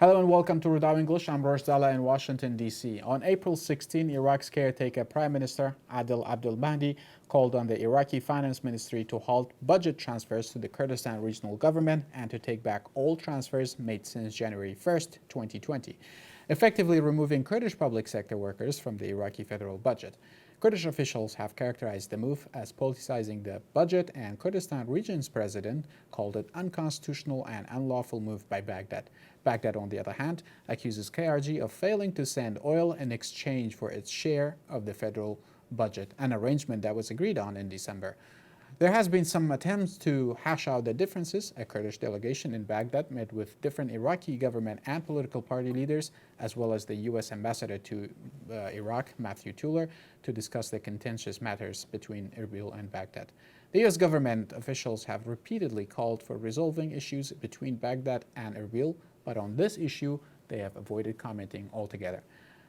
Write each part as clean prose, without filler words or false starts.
Hello and welcome to Rudao English. I'm Roshdala in Washington, D.C. On April 16, Iraq's caretaker Prime Minister Adil Abdul Mahdi called on the Iraqi Finance Ministry to halt budget transfers to the Kurdistan regional government and to take back all transfers made since January 1st, 2020, effectively removing Kurdish public sector workers from the Iraqi federal budget. Kurdish officials have characterized the move as politicizing the budget, and Kurdistan region's president called it unconstitutional and unlawful move by Baghdad. Baghdad, on the other hand, accuses KRG of failing to send oil in exchange for its share of the federal budget, an arrangement that was agreed on in December. There has been some attempts to hash out the differences. A Kurdish delegation in Baghdad met with different Iraqi government and political party leaders, as well as the U.S. ambassador to Iraq, Matthew Tuller, to discuss the contentious matters between Erbil and Baghdad. The U.S. government officials have repeatedly called for resolving issues between Baghdad and Erbil, but on this issue, they have avoided commenting altogether.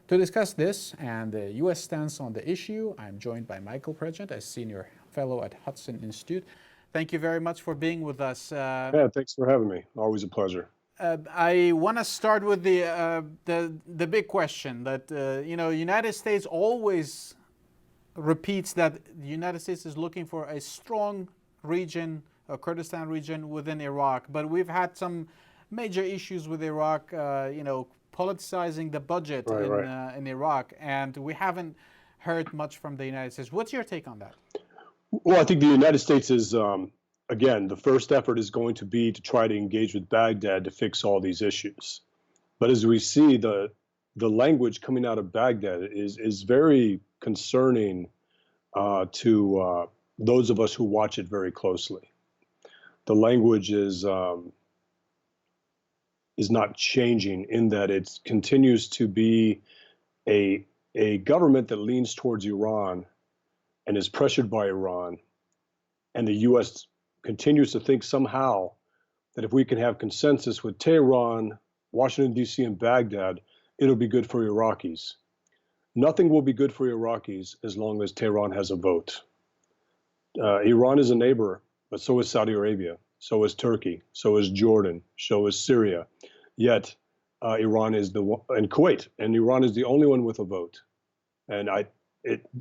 To discuss this and the U.S. stance on the issue, I'm joined by Michael Pregent, a senior fellow at Hudson Institute. Thank you very much for being with us. Yeah, thanks for having me. Always a pleasure. I want to start with the big question that the United States always repeats that the United States is looking for a strong region, a Kurdistan region within Iraq, but we've had some major issues with Iraq, politicizing the budget in Iraq, and we haven't heard much from the United States. What's your take on that? Well, I think the United States is, again, the first effort is going to be to try to engage with Baghdad to fix all these issues. But as we see, the language coming out of Baghdad is very concerning to those of us who watch it very closely. The language is not changing in that it continues to be a government that leans towards Iran and is pressured by Iran, and the U.S. continues to think somehow that if we can have consensus with Tehran, Washington, D.C., and Baghdad, it'll be good for Iraqis. Nothing will be good for Iraqis as long as Tehran has a vote. Iran is a neighbor, but so is Saudi Arabia, so is Turkey, so is Jordan, so is Syria. Yet Iran is and Kuwait, and Iran is the only one with a vote. And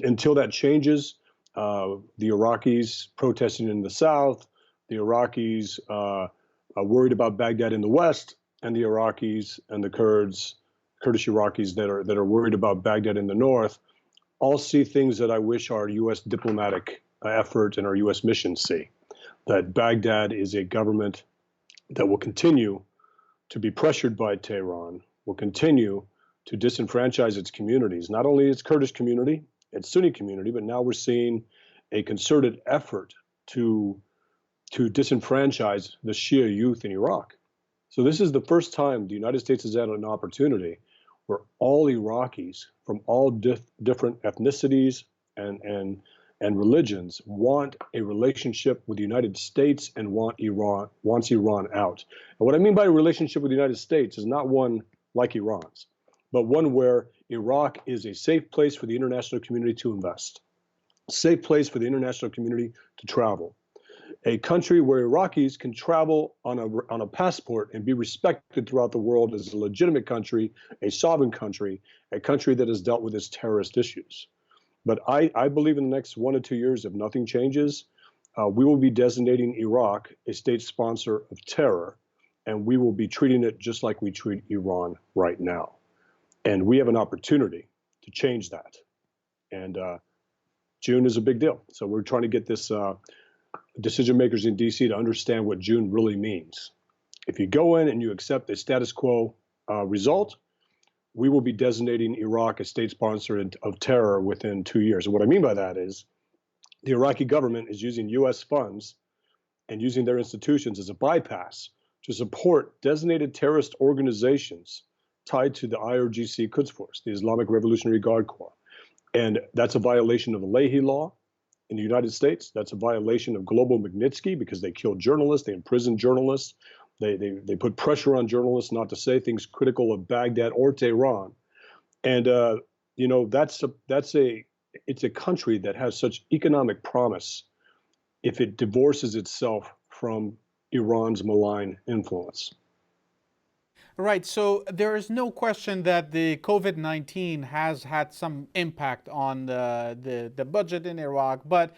until that changes, the Iraqis protesting in the south, the Iraqis are worried about Baghdad in the west, and the Iraqis and the Kurdish Iraqis that are worried about Baghdad in the north, all see things that I wish our U.S. diplomatic effort and our U.S. missions see. That Baghdad is a government that will continue to be pressured by Tehran, will continue to disenfranchise its communities, not only its Kurdish community, its Sunni community, but now we're seeing a concerted effort to disenfranchise the Shia youth in Iraq. So this is the first time the United States has had an opportunity where all Iraqis from all different ethnicities and religions want a relationship with the United States and wants Iran out. And what I mean by a relationship with the United States is not one like Iran's, but one where Iraq is a safe place for the international community to invest, a safe place for the international community to travel, a country where Iraqis can travel on a passport and be respected throughout the world as a legitimate country, a sovereign country, a country that has dealt with its terrorist issues. But I believe in the next 1 to 2 years, if nothing changes, we will be designating Iraq a state sponsor of terror, and we will be treating it just like we treat Iran right now. And we have an opportunity to change that. And June is a big deal. So we're trying to get this decision makers in D.C. to understand what June really means. If you go in and you accept a status quo result, we will be designating Iraq a state sponsor of terror within 2 years. And what I mean by that is the Iraqi government is using U.S. funds and using their institutions as a bypass to support designated terrorist organizations tied to the IRGC Quds Force, the Islamic Revolutionary Guard Corps. And that's a violation of the Leahy law in the United States. That's a violation of Global Magnitsky because they killed journalists, they imprisoned journalists, they put pressure on journalists not to say things critical of Baghdad or Tehran. And it's a country that has such economic promise if it divorces itself from Iran's malign influence. Right. So there is no question that the COVID-19 has had some impact on the budget in Iraq. But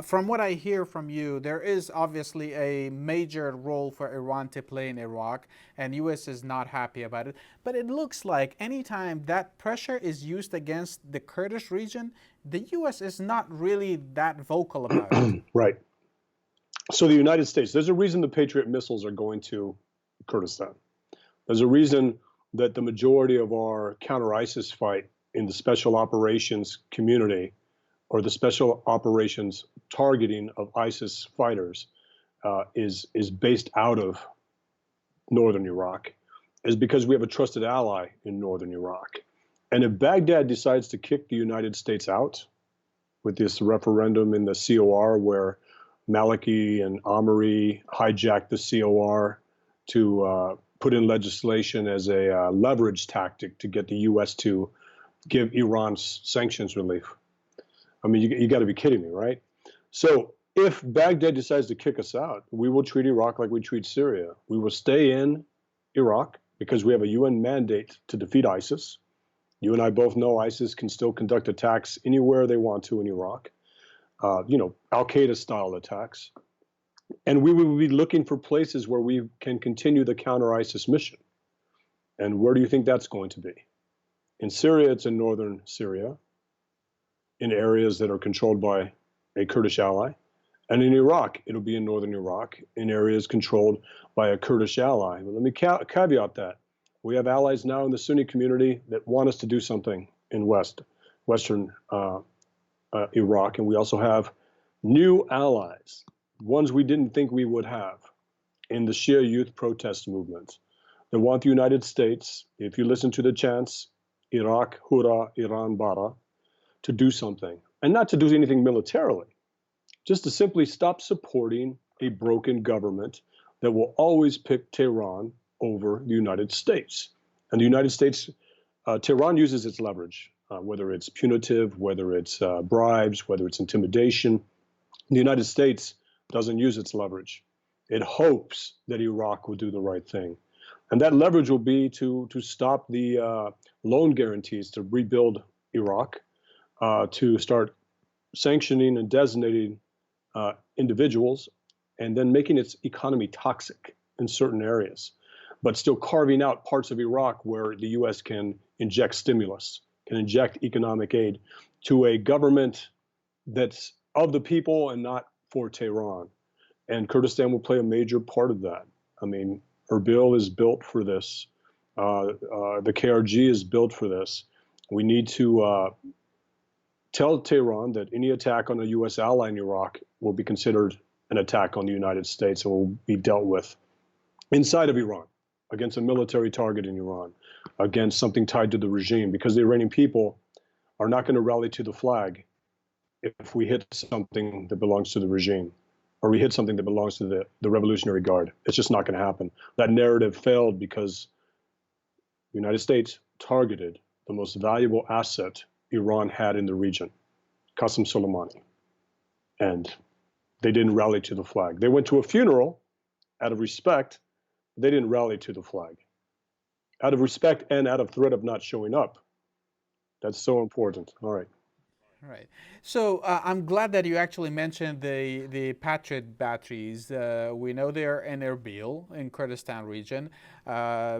from what I hear from you, there is obviously a major role for Iran to play in Iraq, and U.S. is not happy about it. But it looks like anytime that pressure is used against the Kurdish region, the U.S. is not really that vocal about it. Right. So the United States, there's a reason the Patriot missiles are going to Kurdistan. There's a reason that the majority of our counter-ISIS fight in the special operations community, or the special operations targeting of ISIS fighters, is based out of northern Iraq, is because we have a trusted ally in northern Iraq. And if Baghdad decides to kick the United States out with this referendum in the COR where Maliki and Amiri hijacked the COR to put in legislation as a leverage tactic to get the U.S. to give Iran sanctions relief. I mean, you got to be kidding me, right? So if Baghdad decides to kick us out, we will treat Iraq like we treat Syria. We will stay in Iraq because we have a UN mandate to defeat ISIS. You and I both know ISIS can still conduct attacks anywhere they want to in Iraq. Al-Qaeda style attacks. And we will be looking for places where we can continue the counter-ISIS mission. And where do you think that's going to be? In Syria, it's in northern Syria, in areas that are controlled by a Kurdish ally. And in Iraq, it'll be in northern Iraq, in areas controlled by a Kurdish ally. But let me caveat that. We have allies now in the Sunni community that want us to do something in western Iraq. And we also have new allies, ones we didn't think we would have, in the Shia youth protest movement. They want the United States, if you listen to the chants, Iraq, Hura, Iran, Bara, to do something. And not to do anything militarily, just to simply stop supporting a broken government that will always pick Tehran over the United States. And the United States, Tehran uses its leverage, whether it's punitive, whether it's bribes, whether it's intimidation. The United States doesn't use its leverage. It hopes that Iraq will do the right thing. And that leverage will be to stop the loan guarantees to rebuild Iraq, to start sanctioning and designating individuals, and then making its economy toxic in certain areas, but still carving out parts of Iraq where the U.S. can inject stimulus, can inject economic aid to a government that's of the people and not for Tehran. And Kurdistan will play a major part of that. I mean, Erbil is built for this. The KRG is built for this. We need to tell Tehran that any attack on a U.S. ally in Iraq will be considered an attack on the United States and will be dealt with inside of Iran, against a military target in Iran, against something tied to the regime, because the Iranian people are not going to rally to the flag if we hit something that belongs to the regime, or we hit something that belongs to the Revolutionary Guard. It's just not going to happen. That narrative failed because the United States targeted the most valuable asset Iran had in the region, Qasem Soleimani. And they didn't rally to the flag. They went to a funeral out of respect. They didn't rally to the flag. Out of respect and out of threat of not showing up. That's so important. All right. Right. So I'm glad that you actually mentioned the Patriot batteries. We know they're in Erbil, in Kurdistan region. Some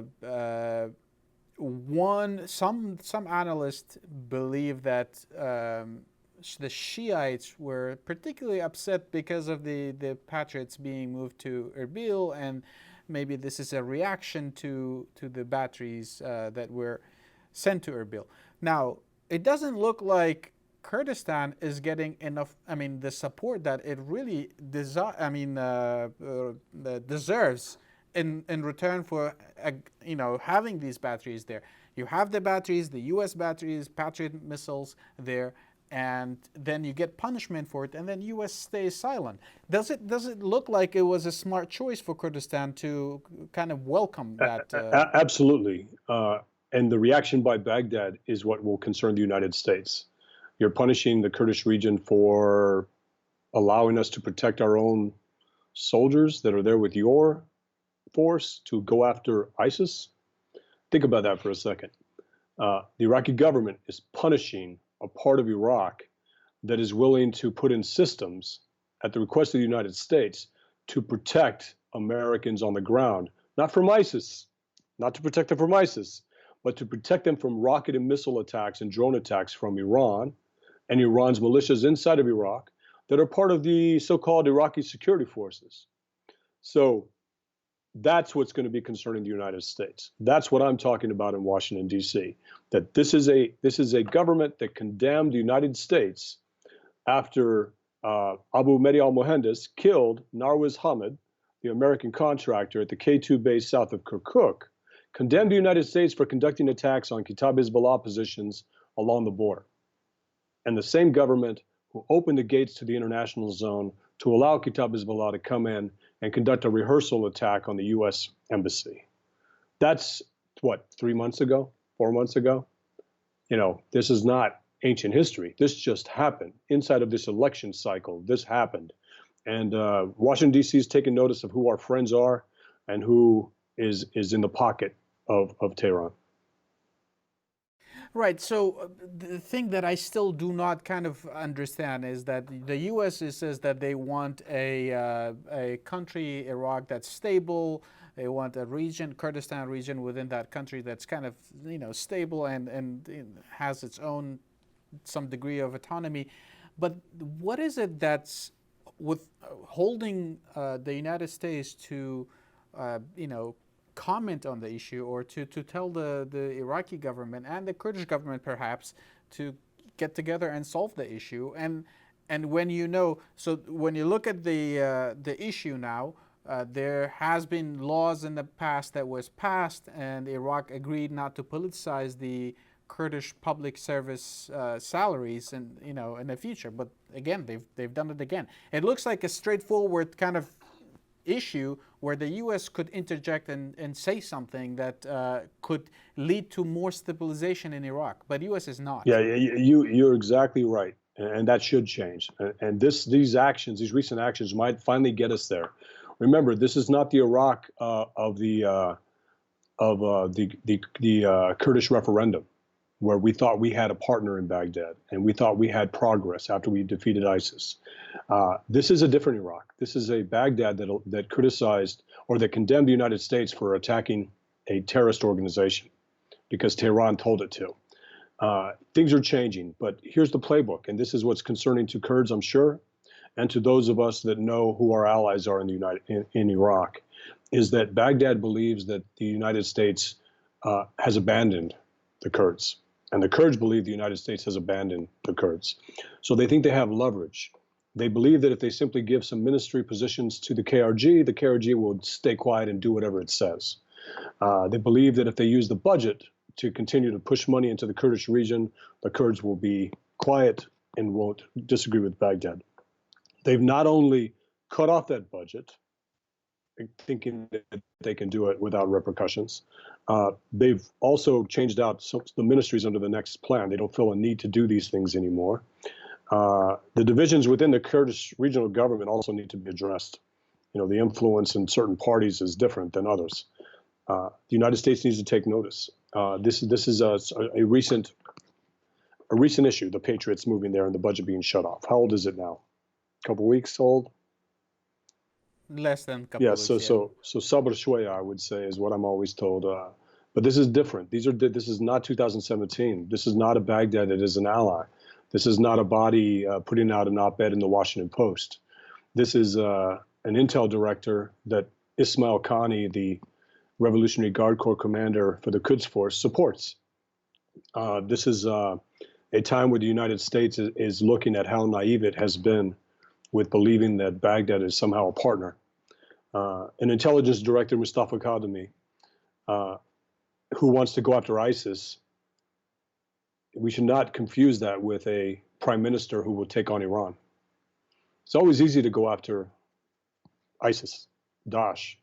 analysts believe that the Shiites were particularly upset because of the Patriots being moved to Erbil, and maybe this is a reaction to the batteries that were sent to Erbil. Now, it doesn't look like Kurdistan is getting enough, the support that it really deserves in return for, having these batteries there. You have the batteries, the U.S. batteries, Patriot missiles there, and then you get punishment for it, and then U.S. stays silent. Does it look like it was a smart choice for Kurdistan to kind of welcome that? Absolutely. And the reaction by Baghdad is what will concern the United States. You're punishing the Kurdish region for allowing us to protect our own soldiers that are there with your force to go after ISIS. Think about that for a second. The Iraqi government is punishing a part of Iraq that is willing to put in systems at the request of the United States to protect Americans on the ground, not from ISIS, not to protect them from ISIS, but to protect them from rocket and missile attacks and drone attacks from Iran and Iran's militias inside of Iraq that are part of the so-called Iraqi security forces. So that's what's going to be concerning the United States. That's what I'm talking about in Washington, D.C., that this is a government that condemned the United States after Abu Mehdi al-Mohandes killed Narwiz Hamid, the American contractor at the K2 base south of Kirkuk, condemned the United States for conducting attacks on Kitab Hezbollah positions along the border. And the same government who opened the gates to the international zone to allow Kitab Hezbollah to come in and conduct a rehearsal attack on the U.S. embassy. That's what, 3 months ago, 4 months ago? You know, this is not ancient history. This just happened. Inside of this election cycle, this happened. And Washington, D.C. is taking notice of who our friends are and who is in the pocket of Tehran. Right. So the thing that I still do not kind of understand is that the U.S. says that they want a country, Iraq, that's stable. They want a region, Kurdistan region within that country that's kind of, you know, stable and has its own some degree of autonomy. But what is it that's with holding the United States to, you know, comment on the issue or to tell the Iraqi government and the Kurdish government perhaps to get together and solve the issue? And when you know, so when you look at the issue now, there has been laws in the past that was passed, and Iraq agreed not to politicize the Kurdish public service salaries, and you know, in the future. But again, they've done it again. It looks like a straightforward kind of issue where the U.S. could interject and say something that could lead to more stabilization in Iraq, but U.S. is not. Yeah, you're exactly right, and that should change. And these actions, these recent actions, might finally get us there. Remember, this is not the Iraq of the Kurdish referendum, where we thought we had a partner in Baghdad and we thought we had progress after we defeated ISIS. This is a different Iraq. This is a Baghdad that criticized or that condemned the United States for attacking a terrorist organization because Tehran told it to. Things are changing, but here's the playbook, and this is what's concerning to Kurds, I'm sure, and to those of us that know who our allies are in Iraq, is that Baghdad believes that the United States has abandoned the Kurds. And the Kurds believe the United States has abandoned the Kurds. So they think they have leverage. They believe that if they simply give some ministry positions to the KRG will stay quiet and do whatever it says. They believe that if they use the budget to continue to push money into the Kurdish region, the Kurds will be quiet and won't disagree with Baghdad. They've not only cut off that budget, thinking that they can do it without repercussions. They've also changed out the ministries under the next plan. They don't feel a need to do these things anymore. The divisions within the Kurdish regional government also need to be addressed. You know, the influence in certain parties is different than others. The United States needs to take notice. This is a recent issue, the Patriots moving there and the budget being shut off. How old is it now? A couple weeks old? Less than a couple of weeks. So sabr shwaya, I would say, is what I'm always told. But this is different. This is not 2017. This is not a Baghdad that is an ally. This is not a body putting out an op-ed in the Washington Post. This is an intel director that Ismail Khani, the Revolutionary Guard Corps commander for the Quds Force, supports. This is a time where the United States is looking at how naive it has been with believing that Baghdad is somehow a partner. An intelligence director, Mustafa Kadhimi, who wants to go after ISIS, we should not confuse that with a prime minister who will take on Iran. It's always easy to go after ISIS, Daesh.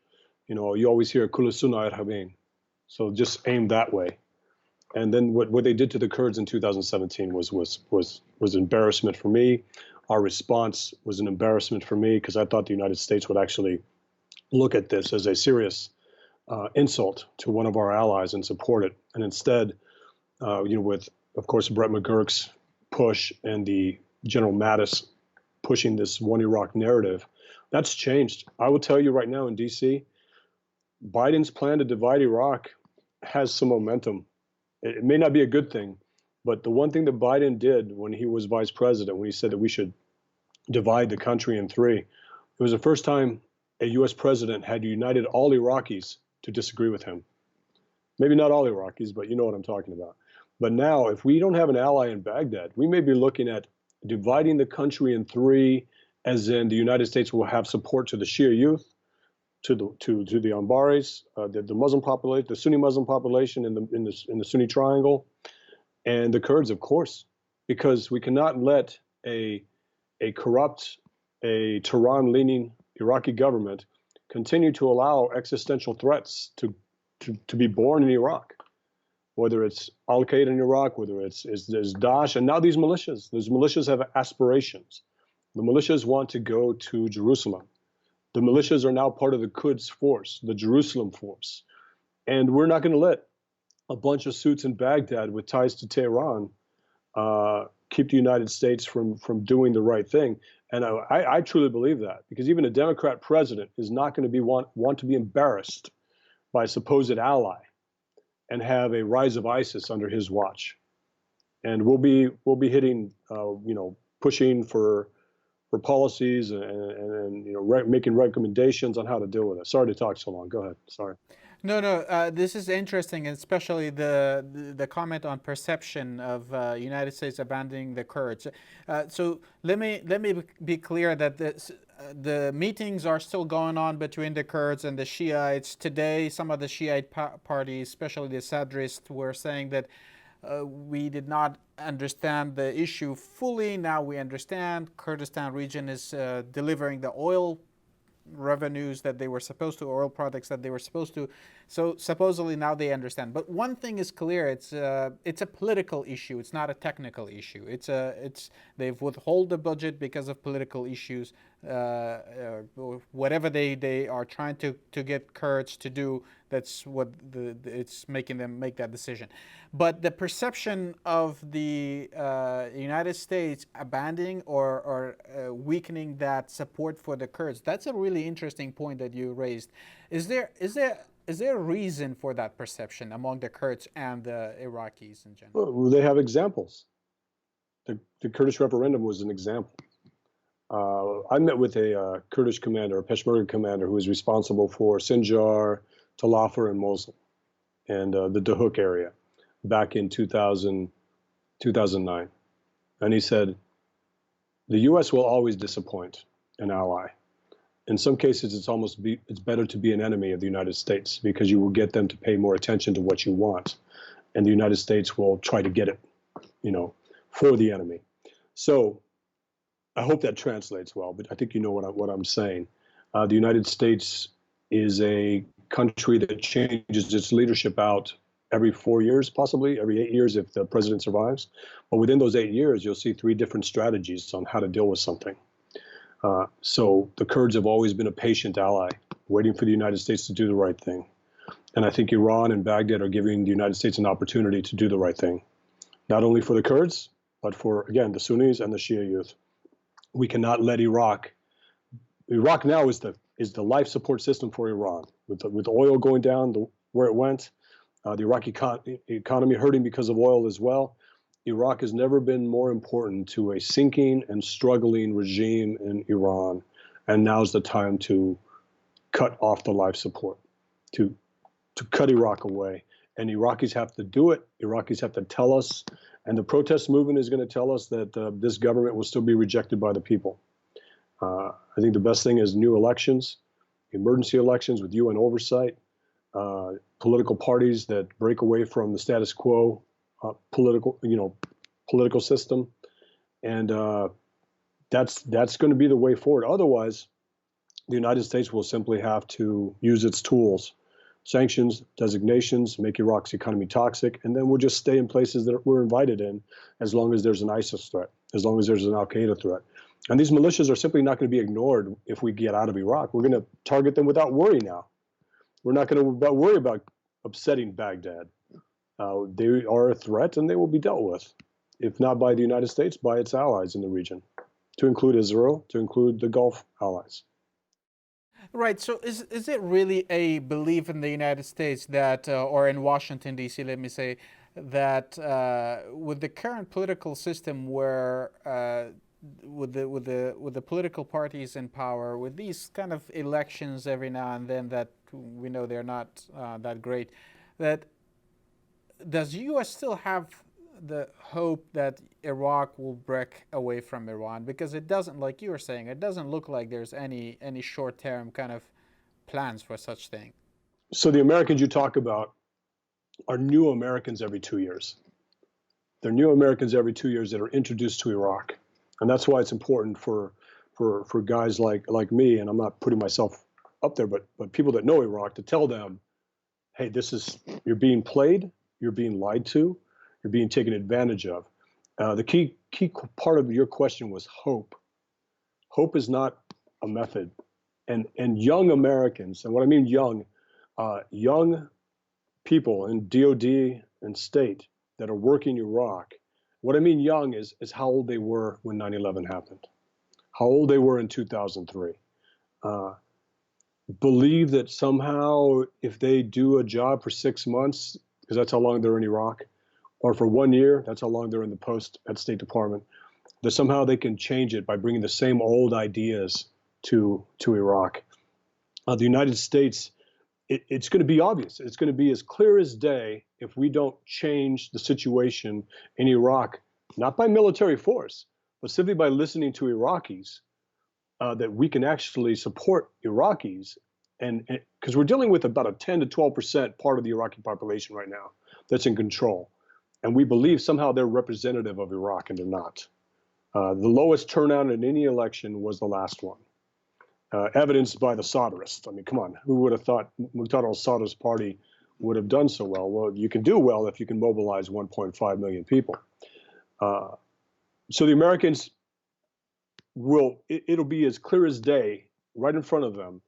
You know, you always hear Kula Sunna Irhabin. So just aim that way. And then what they did to the Kurds in 2017 was embarrassment for me. Our response was an embarrassment for me because I thought the United States would actually look at this as a serious insult to one of our allies and support it. And instead, with, of course, Brett McGurk's push and the General Mattis pushing this one Iraq narrative, that's changed. I will tell you right now in DC, Biden's plan to divide Iraq has some momentum. It may not be a good thing, but the one thing that Biden did when he was vice president, when he said that we should divide the country in three, it was the first time a U.S. president had united all Iraqis to disagree with him. Maybe not all Iraqis, but you know what I'm talking about. But now, if we don't have an ally in Baghdad, we may be looking at dividing the country in three, as in the United States will have support to the Shia youth, to the Anbaris, the Muslim population, the Sunni Muslim population in the Sunni Triangle, and the Kurds, of course, because we cannot let a corrupt, a Tehran-leaning Iraqi government continue to allow existential threats to be born in Iraq, whether it's Al-Qaeda in Iraq, whether it's Daesh, and now these militias. Those militias have aspirations. The militias want to go to Jerusalem. The militias are now part of the Quds force, the Jerusalem force. And we're not going to let a bunch of suits in Baghdad with ties to Tehran keep the United States from doing the right thing. And I truly believe that, because even a Democrat president is not going to want to be embarrassed by a supposed ally and have a rise of ISIS under his watch. And we'll be hitting, pushing for policies and making recommendations on how to deal with it. Sorry to talk so long. Go ahead. Sorry. No. This is interesting, especially the comment on perception of United States abandoning the Kurds. So let me be clear that the meetings are still going on between the Kurds and the Shiites. Today, some of the Shiite parties, especially the Sadrists, were saying that we did not understand the issue fully. Now we understand. Kurdistan region is delivering the oil revenues that they were supposed to, oil products that they were supposed to. So supposedly now they understand. But one thing is clear: it's a political issue. It's not a technical issue. They've withhold the budget because of political issues. Whatever they are trying to get Kurds to do, that's what it's making them make that decision. But the perception of the United States abandoning or weakening that support for the Kurds, that's a really interesting point that you raised. Is there a reason for that perception among the Kurds and the Iraqis in general? Well, they have examples. The Kurdish referendum was an example. I met with a Kurdish commander, a Peshmerga commander, who is responsible for Sinjar, Tal Afar, and Mosul, and the Dahuk area back in 2009. And he said, the U.S. will always disappoint an ally. In some cases, it's better to be an enemy of the United States, because you will get them to pay more attention to what you want. And the United States will try to get it, for the enemy. So I hope that translates well, but I think you know what I'm saying. The United States is a country that changes its leadership out every 4 years, possibly every 8 years if the president survives. But within those 8 years, you'll see 3 different strategies on how to deal with something. So the Kurds have always been a patient ally, waiting for the United States to do the right thing. And I think Iran and Baghdad are giving the United States an opportunity to do the right thing, not only for the Kurds, but for, again, the Sunnis and the Shia youth. We cannot let Iraq now is the life support system for Iran. With oil going down where it went, the Iraqi economy hurting because of oil as well. Iraq has never been more important to a sinking and struggling regime in Iran. And now's the time to cut off the life support, to cut Iraq away. And Iraqis have to do it. Iraqis have to tell us. And the protest movement is going to tell us that this government will still be rejected by the people. I think the best thing is new elections, emergency elections with UN oversight, political parties that break away from the status quo political system, and that's going to be the way forward. Otherwise, the United States will simply have to use its tools, sanctions, designations, make Iraq's economy toxic, and then we'll just stay in places that we're invited in, as long as there's an ISIS threat, as long as there's an Al-Qaeda threat. And these militias are simply not going to be ignored if we get out of Iraq. We're going to target them without worry now. We're not going to worry about upsetting Baghdad. They are a threat, and they will be dealt with, if not by the United States, by its allies in the region, to include Israel, to include the Gulf allies. Right. So is it really a belief in the United States that, or in Washington D.C., let me say, that with the current political system, where with the political parties in power, with these kind of elections every now and then that we know they're not that great, that does the U.S. still have the hope that Iraq will break away from Iran? Because it doesn't, like you were saying, it doesn't look like there's any short-term kind of plans for such thing. So the Americans you talk about are new Americans every 2 years. They're new Americans every 2 years that are introduced to Iraq, and that's why it's important for guys like me, and I'm not putting myself up there, but people that know Iraq, to tell them, hey, you're being played, you're being lied to, you're being taken advantage of. The key part of your question was hope. Hope is not a method, and young Americans, and what I mean young people in DOD and state that are working Iraq. What I mean young is how old they were when 9/11 happened, how old they were in 2003. Believe that somehow if they do a job for 6 months, because that's how long they're in Iraq, or for 1 year, that's how long they're in the post at State Department, that somehow they can change it by bringing the same old ideas to Iraq. The United States, it's going to be obvious. It's going to be as clear as day if we don't change the situation in Iraq, not by military force, but simply by listening to Iraqis, that we can actually support Iraqis. And because we're dealing with about a 10 to 12% part of the Iraqi population right now that's in control. And we believe somehow they're representative of Iraq, and they're not. The lowest turnout in any election was the last one. Evidenced by the Sadrists. I mean, come on, who would have thought Muqtada al-Sadr's party would have done so well? Well, you can do well if you can mobilize 1.5 million people. So the Americans it'll be as clear as day right in front of them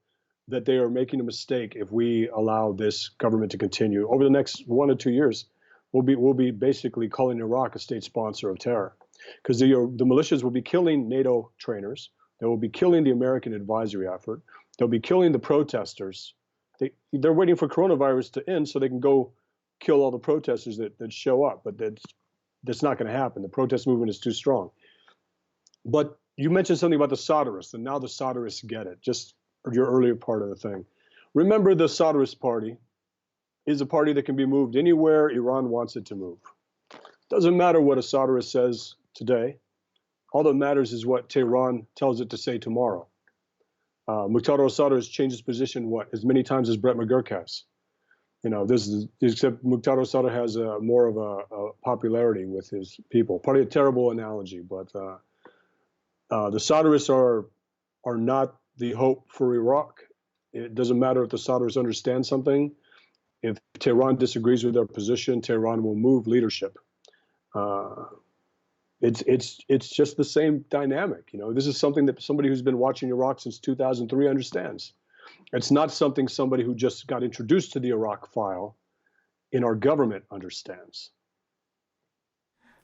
that they are making a mistake if we allow this government to continue. Over the next 1 or 2 years, we'll be basically calling Iraq a state sponsor of terror, because the militias will be killing NATO trainers. They will be killing the American advisory effort. They'll be killing the protesters. They're waiting for coronavirus to end so they can go kill all the protesters that show up. But that's not going to happen. The protest movement is too strong. But you mentioned something about the Sadrists, and now the Sadrists get it, just your earlier part of the thing. Remember, the Sadrist party is a party that can be moved anywhere Iran wants it to move. Doesn't matter what a Sadrist says today. All that matters is what Tehran tells it to say tomorrow. Muqtada al-Sadr has changed his position, as many times as Brett McGurk has. Except Muqtada al-Sadr has more of a popularity with his people. Probably a terrible analogy, but the Sadrists are not the hope for Iraq. It doesn't matter if the Sadrists understand something. If Tehran disagrees with their position, Tehran will move leadership. It's just the same dynamic. This is something that somebody who's been watching Iraq since 2003 understands. It's not something somebody who just got introduced to the Iraq file in our government understands.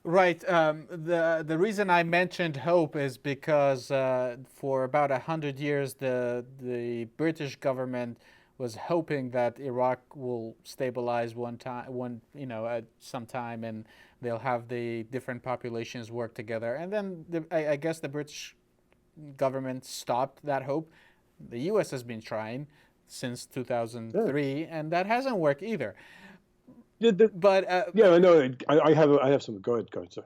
Right. The reason I mentioned hope is because for about 100 years, the British government was hoping that Iraq will stabilize at some time, and they'll have the different populations work together. And then I guess the British government stopped that hope. The U.S. has been trying since 2003, and that hasn't worked either. But yeah, I know. I have some. Go ahead, sir.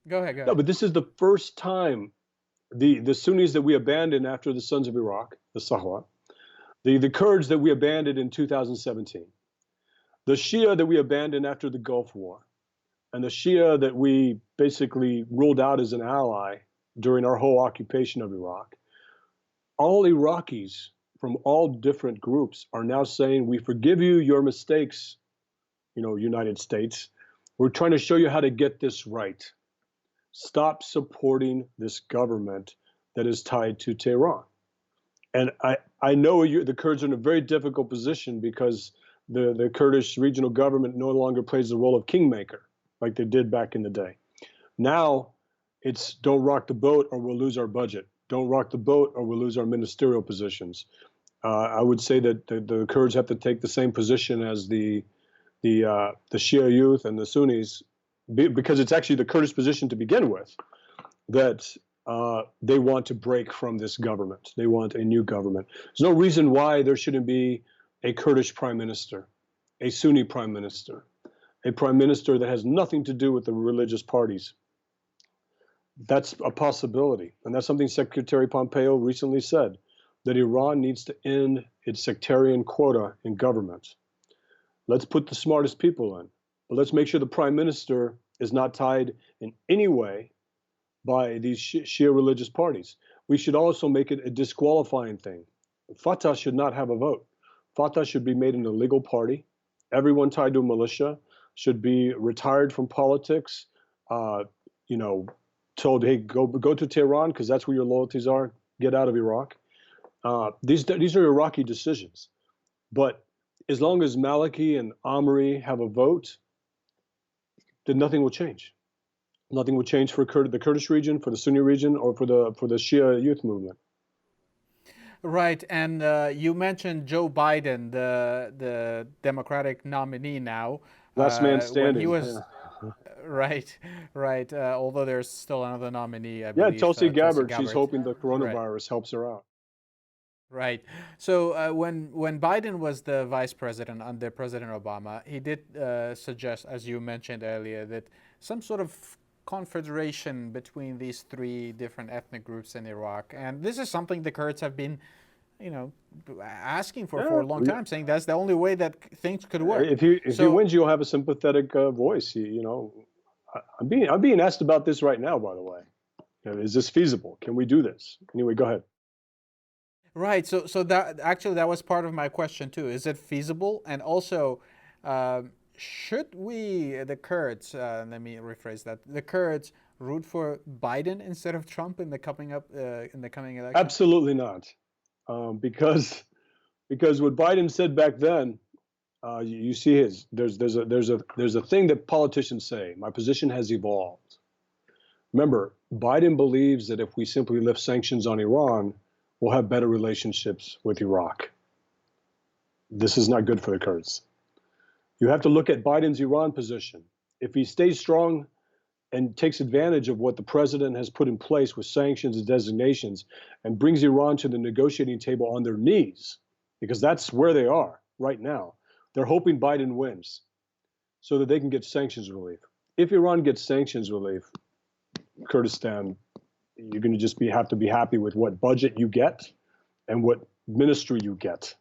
Go ahead. No, but this is the first time the Sunnis that we abandoned after the Sons of Iraq, the Sahwa, the Kurds that we abandoned in 2017, the Shia that we abandoned after the Gulf War, and the Shia that we basically ruled out as an ally during our whole occupation of Iraq. All Iraqis from all different groups are now saying, we forgive you your mistakes, United States. We're trying to show you how to get this right. Stop supporting this government that is tied to Tehran. And I know the Kurds are in a very difficult position because the Kurdish regional government no longer plays the role of kingmaker like they did back in the day. Now it's don't rock the boat or we'll lose our budget. Don't rock the boat or we'll lose our ministerial positions. I would say that the Kurds have to take the same position as the Shia youth and the Sunnis, because it's actually the Kurdish position to begin with, that they want to break from this government. They want a new government. There's no reason why there shouldn't be a Kurdish prime minister, a Sunni prime minister, a prime minister that has nothing to do with the religious parties. That's a possibility. And that's something Secretary Pompeo recently said, that Iran needs to end its sectarian quota in government. Let's put the smartest people in, but let's make sure the prime minister is not tied in any way by these Shia religious parties. We should also make it a disqualifying thing. Fatah should not have a vote. Fatah should be made an illegal party. Everyone tied to a militia should be retired from politics, told, hey, go to Tehran because that's where your loyalties are. Get out of Iraq. These are Iraqi decisions. But as long as Maliki and Amri have a vote, then nothing will change. Nothing will change for the Kurdish region, for the Sunni region, or for the Shia youth movement. Right, and you mentioned Joe Biden, the Democratic nominee now. Last man standing. When he was, right. Although there's still another nominee, I believe. believe. Tulsi Gabbard. She's hoping the coronavirus helps her out. Right. So when Biden was the vice president under President Obama, he did suggest, as you mentioned earlier, that some sort of confederation between these three different ethnic groups in Iraq. And this is something the Kurds have been, asking for a long time, saying that's the only way that things could work. If he wins, you'll have a sympathetic voice. I'm being asked about this right now, by the way. Is this feasible? Can we do this? Anyway, go ahead. Right. So that was part of my question too. Is it feasible? And also, should we, the Kurds, let me rephrase that, the Kurds root for Biden instead of Trump in the coming election? Absolutely not, because what Biden said back then, you see there's a thing that politicians say. My position has evolved. Remember, Biden believes that if we simply lift sanctions on Iran, we'll have better relationships with Iraq. This is not good for the Kurds. You have to look at Biden's Iran position. If he stays strong and takes advantage of what the president has put in place with sanctions and designations and brings Iran to the negotiating table on their knees, because that's where they are right now. They're hoping Biden wins so that they can get sanctions relief. If Iran gets sanctions relief, Kurdistan, you're going to just have to be happy with what budget you get and what ministry you get.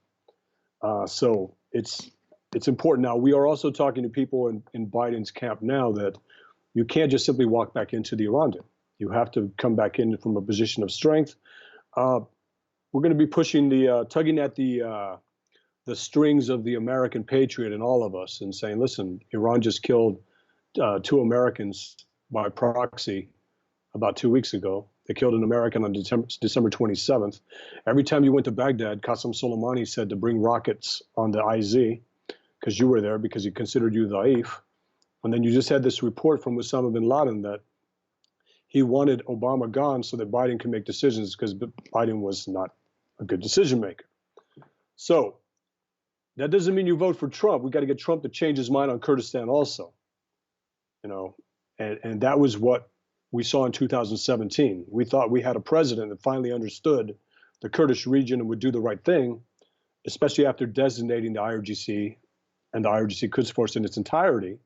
So it's important. Now, we are also talking to people in Biden's camp now that you can't just simply walk back into the Iran deal. You have to come back in from a position of strength. We're going to be pushing tugging at the strings of the American patriot in all of us and saying, listen, Iran just killed 2 Americans by proxy about 2 weeks ago. They killed an American on December 27th. Every time you went to Baghdad, Qasem Soleimani said to bring rockets on the IZ because you were there, because he considered you da'if. And then you just had this report from Osama bin Laden that he wanted Obama gone so that Biden can make decisions because Biden was not a good decision maker. So that doesn't mean you vote for Trump. We got to get Trump to change his mind on Kurdistan also. And that was what we saw in 2017. We thought we had a president that finally understood the Kurdish region and would do the right thing, especially after designating the IRGC and the IRGC Quds Force in its entirety.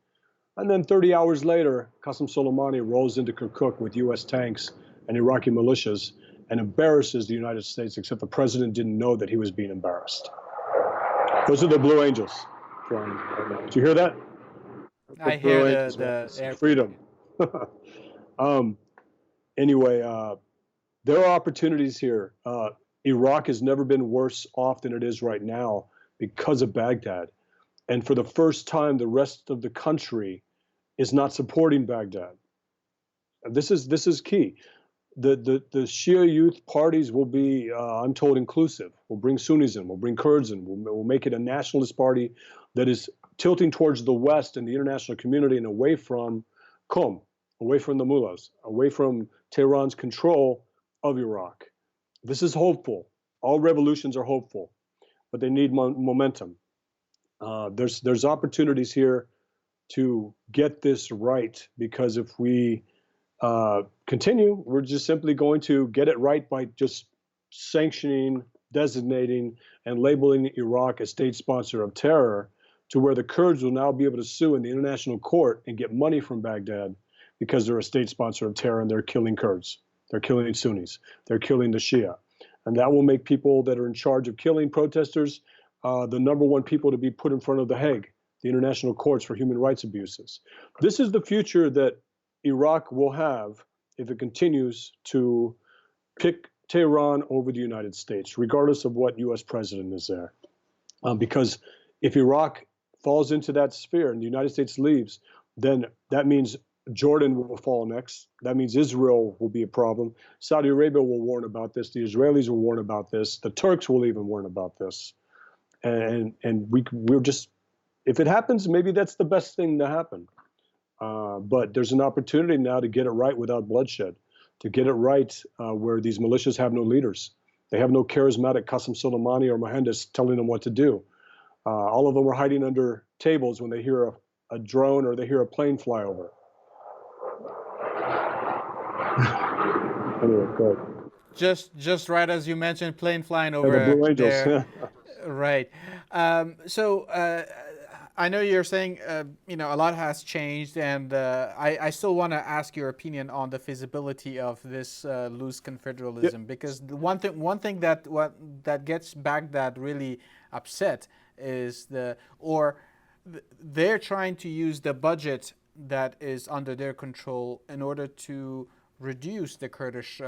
And then 30 hours later, Qasem Soleimani rolls into Kirkuk with U.S. tanks and Iraqi militias and embarrasses the United States, except the president didn't know that he was being embarrassed. Those are the Blue Angels. Did you hear that? I hear the freedom. Anyway, there are opportunities here. Iraq has never been worse off than it is right now because of Baghdad. And for the first time, the rest of the country is not supporting Baghdad. This is key. the Shia youth parties will be, I'm told, inclusive. We'll bring Sunnis in, we'll bring Kurds in, we'll make it a nationalist party that is tilting towards the West and the international community and away from Qom, away from the mullahs, away from Tehran's control of Iraq. This is hopeful. All revolutions are hopeful, but they need momentum. There's opportunities here to get this right, because if we continue, we're just simply going to get it right by just sanctioning, designating, and labeling Iraq a state sponsor of terror, to where the Kurds will now be able to sue in the international court and get money from Baghdad because they're a state sponsor of terror and they're killing Kurds. They're killing Sunnis. They're killing the Shia. And that will make people that are in charge of killing protesters the number one people to be put in front of the Hague, the international courts for human rights abuses. This is the future that Iraq will have if it continues to pick Tehran over the United States, regardless of what U.S. president is there. Because if Iraq falls into that sphere and the United States leaves, then that means Jordan will fall next. That means Israel will be a problem. Saudi Arabia will warn about this. The Israelis will warn about this. The Turks will even warn about this. And we're just, if it happens, maybe that's the best thing to happen. But there's an opportunity now to get it right without bloodshed, to get it right where these militias have no leaders. They have no charismatic Qasem Soleimani or Mohandes telling them what to do. All of them are hiding under tables when they hear a drone or they hear a plane fly over. Anyway, go ahead. Just right as you mentioned, plane flying over the Blue Angels. there. Right. So I know you're saying a lot has changed, and I still want to ask your opinion on the feasibility of this loose confederalism, because the one thing that gets Baghdad really upset is they're trying to use the budget that is under their control in order to reduce the Kurdish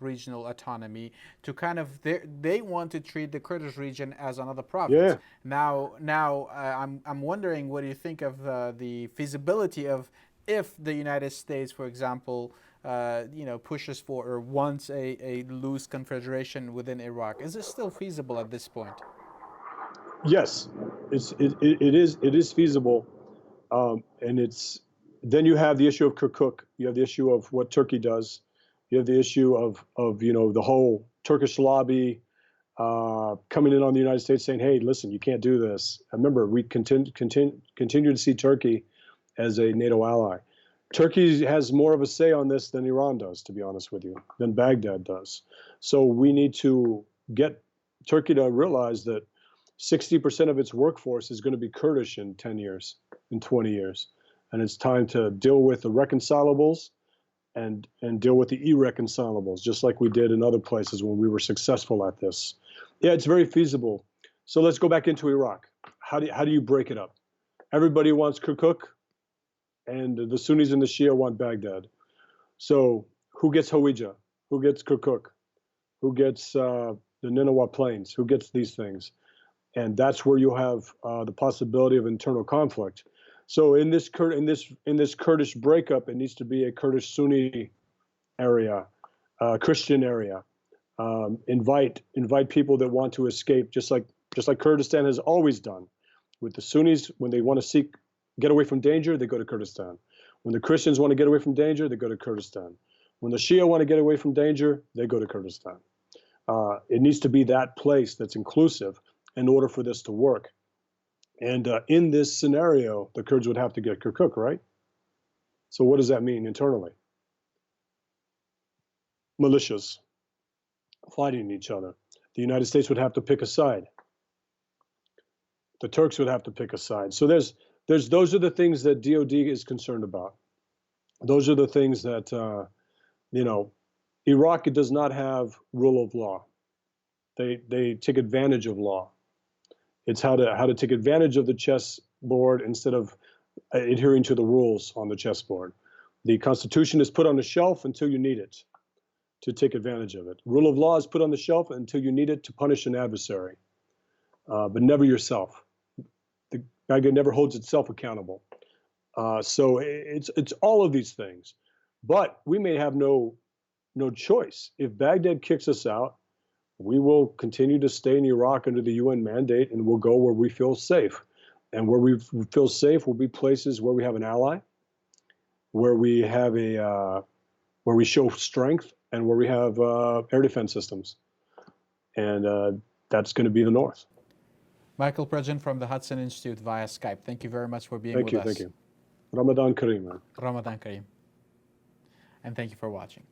regional autonomy, to kind of they want to treat the Kurdish region as another province. Now I'm wondering, what do you think of the feasibility of, if the United States, for example, pushes for or wants a loose confederation within Iraq? Is it still feasible at this point? Yes, it is feasible, and then you have the issue of Kirkuk. You have the issue of what Turkey does. You have the issue of the whole Turkish lobby coming in on the United States saying, "Hey, listen, you can't do this." Remember, we continue to see Turkey as a NATO ally. Turkey has more of a say on this than Iran does, to be honest with you, than Baghdad does. So we need to get Turkey to realize that 60% of its workforce is going to be Kurdish in 10 years, in 20 years. And it's time to deal with the reconcilables and deal with the irreconcilables, just like we did in other places when we were successful at this. Yeah, it's very feasible. So let's go back into Iraq. How do you break it up? Everybody wants Kirkuk, and the Sunnis and the Shia want Baghdad. So who gets Hawija? Who gets Kirkuk? Who gets the Nineveh Plains? Who gets these things? And that's where you have the possibility of internal conflict. So in this Kurdish breakup, it needs to be a Kurdish Sunni area, Christian area. Invite people that want to escape, just like Kurdistan has always done. With the Sunnis, when they want to get away from danger, they go to Kurdistan. When the Christians want to get away from danger, they go to Kurdistan. When the Shia want to get away from danger, they go to Kurdistan. It needs to be that place that's inclusive in order for this to work. And in this scenario, the Kurds would have to get Kirkuk, right? So what does that mean internally? Militias fighting each other. The United States would have to pick a side. The Turks would have to pick a side. So those are the things that DOD is concerned about. Those are the things that, Iraq does not have rule of law. They take advantage of law. It's how to take advantage of the chessboard instead of adhering to the rules on the chessboard. The Constitution is put on the shelf until you need it to take advantage of it. Rule of law is put on the shelf until you need it to punish an adversary, but never yourself. The Baghdad never holds itself accountable. So it's all of these things. But we may have no no choice. If Baghdad kicks us out, we will continue to stay in Iraq under the UN mandate, and we'll go where we feel safe. And where we feel safe will be places where we have an ally, where we have where we show strength, and where we have air defense systems. And that's going to be the North. Michael Prugin from the Hudson Institute via Skype. Thank you very much for being with us. Thank you. Ramadan Kareem, man. Ramadan Kareem. And thank you for watching.